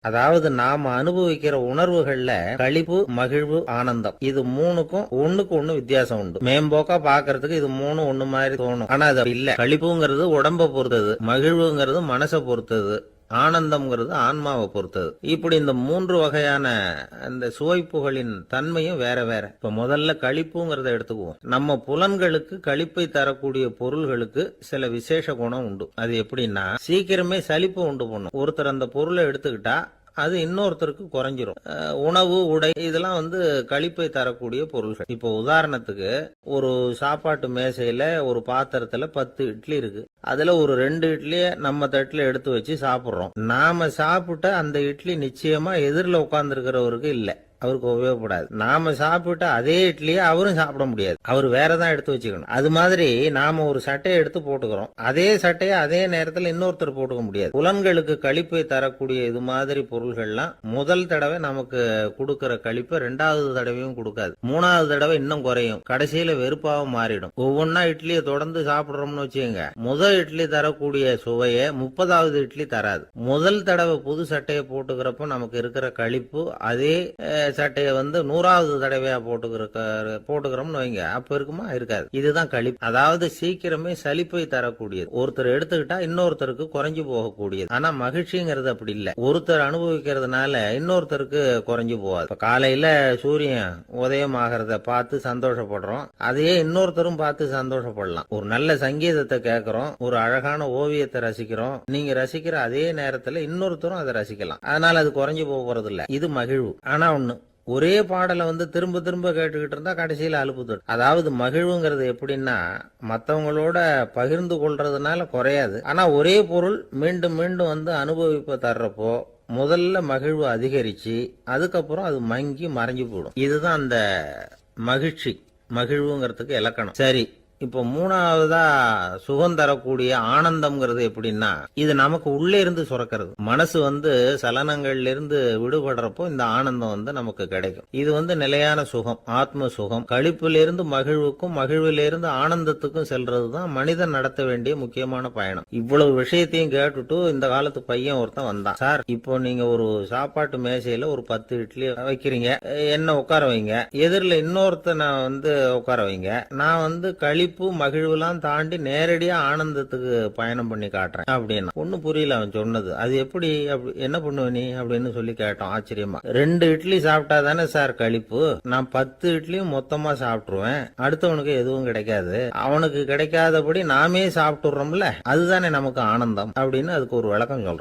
அதாவது நாம அனுபவிக்கிற உணர்வுகள்ல களிப்பு, மகிழ்வு, ஆனந்தம் இது மூணுக்கும் ஒண்ணுக்கு ஒண்ணு வித்தியாசம் உண்டு. மேம்போக்கா பாக்குறதுக்கு இது மூணு ஒண்ணு மாதிரி தோணும், ஆனா அது இல்ல. களிப்புங்கிறது உடம்ப பொறுத்தது, மகிழ்வுங்கிறது மனசை பொறுத்தது, ஆனந்தம்ங்கிறது ஆன்மாவை பொறுத்தது. இப்படி இந்த மூன்று வகையான இந்த சுவைப்புகளின் தன்மையும் வேற வேற. இப்ப முதல்ல களிப்புங்கிறத எடுத்துக்குவோம். நம்ம புலன்களுக்கு களிப்பை தரக்கூடிய பொருள்களுக்கு சில விசேஷ குணம் உண்டு. அது எப்படின்னா, சீக்கிரமே சலிப்பு உண்டு பண்ணும். ஒருத்தர் அந்த பொருளை எடுத்துக்கிட்டா அது இன்னொருத்தருக்கு குறைஞ்சிரும். உணவு, உடை இதெல்லாம் களிப்பை தரக்கூடிய பொருள்கள். இப்போ உதாரணத்துக்கு ஒரு சாப்பாட்டு மேசையில ஒரு பாத்திரத்துல 10 இட்லி இருக்கு. அதுல ஒரு 2 இட்லிய நம்ம தட்டுல எடுத்து வச்சு சாப்பிடுறோம். நாம சாப்பிட்ட அந்த இட்லி நிச்சயமா எதிரில் உட்கார்ந்து இருக்கிறவருக்கு இல்ல, அவருக்கு உபயோகப்படாது. நாம சாப்பிட்ட அதே இட்லியை அவரும் சாப்பிட முடியாது, அவர் வேறதான் எடுத்து வச்சுக்கணும். அது மாதிரி நாம ஒரு சட்டையை எடுத்து போட்டுக்கிறோம், அதே சட்டையை அதே நேரத்தில் இன்னொருத்தர் போட்டுக்க முடியாது. புலன்களுக்கு களிப்பை தரக்கூடிய இது மாதிரி பொருள்கள்லாம் முதல் தடவை நமக்கு கொடுக்கிற களிப்பை 2வது தடவையும் கொடுக்காது, 3வது தடவை இன்னும் குறையும், கடைசியில வெறுப்பாவும் மாறிடும். ஒவ்வொன்னா இட்லியை தொடர்ந்து சாப்பிடுறோம்னு வச்சுக்கோங்க, முதல் இட்லி தரக்கூடிய சுவையை 30வது இட்லி தராது. முதல் தடவை புது சட்டையை போட்டுக்கிறப்ப நமக்கு இருக்கிற களிப்பு அதே சட்டையை 100வது தடவையா போட்டுக்கிறோம்னு வைங்க, அப்ப இருக்குமா? இருக்காது. இதுதான் களிப்பு. அதாவது சீக்கிரமே சலிப்பை தரக்கூடியது. ஒருத்தர் எடுத்துக்கிட்டா இன்னொருத்தருக்கு குறைஞ்சு போகக்கூடியது. ஆனா மகிழ்ச்சிங்கிறது அப்படி இல்ல. ஒருத்தர் அனுபவிக்கிறதுனால இன்னொருத்தருக்கு குறைஞ்சு போகாது. இப்ப காலையில சூரியன் உதயம் ஆகிறத பார்த்து சந்தோஷப்படுறோம், அதையே இன்னொருத்தரும் பார்த்து சந்தோஷப்படலாம். ஒரு நல்ல சங்கீதத்தை கேட்கிறோம், ஒரு அழகான ஓவியத்தை ரசிக்கிறோம், நீங்க ரசிக்கிற அதே நேரத்துல இன்னொருத்தரும் அதை ரசிக்கலாம். அதனால அது குறைஞ்சு போறது இல்ல. இது மகிழ்வு. ஆனா ஒண்ணு, ஒரே பாடலை திரும்ப திரும்ப கேட்டுக்கிட்டு இருந்தா கடைசியில அலுப்பு தரும். அதாவது மகிழ்வுங்கிறது எப்படின்னா, மற்றவங்களோட பகிர்ந்து கொள்றதுனால குறையாது, ஆனா ஒரே பொருள் மீண்டும் மீண்டும் அனுபவிப்ப தர்றப்போ முதல்ல மகிழ்வு அதிகரிச்சு அதுக்கப்புறம் அது மங்கி மறைஞ்சு போயிடும். இதுதான் அந்த மகிழ்ச்சி, மகிழ்வுங்கிறதுக்கு இலக்கணம். சரி, இப்போ 3வதா சுகம் தரக்கூடிய ஆனந்தம்ங்கிறது எப்படின்னா, இது நமக்கு உள்ளே இருந்து சுரக்கிறது. மனசு சலனங்கள்ல இருந்து விடுபடுறப்போ இந்த ஆனந்தம் நமக்கு கிடைக்கும். இது நிலையான சுகம், ஆத்ம சுகம். களிப்பிலிருந்து மகிழ்வுக்கும், மகிழ்விலிருந்து ஆனந்தத்துக்கும் செல்றதுதான் மனிதன் நடத்த வேண்டிய முக்கியமான பயணம். இவ்வளவு விஷயத்தையும் கேட்டுட்டு இந்த காலத்து பையன் ஒருத்தன் வந்தான். சார், இப்போ நீங்க ஒரு சாப்பாட்டு மேசையில ஒரு 10 இட்லி வைக்கிறீங்க, என்ன உட்கார வைங்க, எதிரில இன்னொருத்தனை உட்கார வைங்க, நான் களி மகிழ்வுலாம் தாண்டி நேரடியா ஆனந்தத்துக்கு பயணம் பண்ணி காட்டுறேன் அப்படின்னா. ஒன்னும் புரியல அவன் சொன்னது. அது எப்படி, என்ன பண்ணுவ நீ அப்படின்னு சொல்லி கேட்டோம் ஆச்சரியமா. 2 இட்லி சாப்பிட்டா தானே சார் களிப்பு, நான் 10 இட்லியும் மொத்தமா சாப்பிட்டுருவேன், அடுத்தவனுக்கு எதுவும் கிடைக்காது, அவனுக்கு கிடைக்காதபடி நாமே சாப்பிட்டுறோம்ல, அதுதானே நமக்கு ஆனந்தம் அப்படின்னு அதுக்கு ஒரு விளக்கம் சொல்றான்.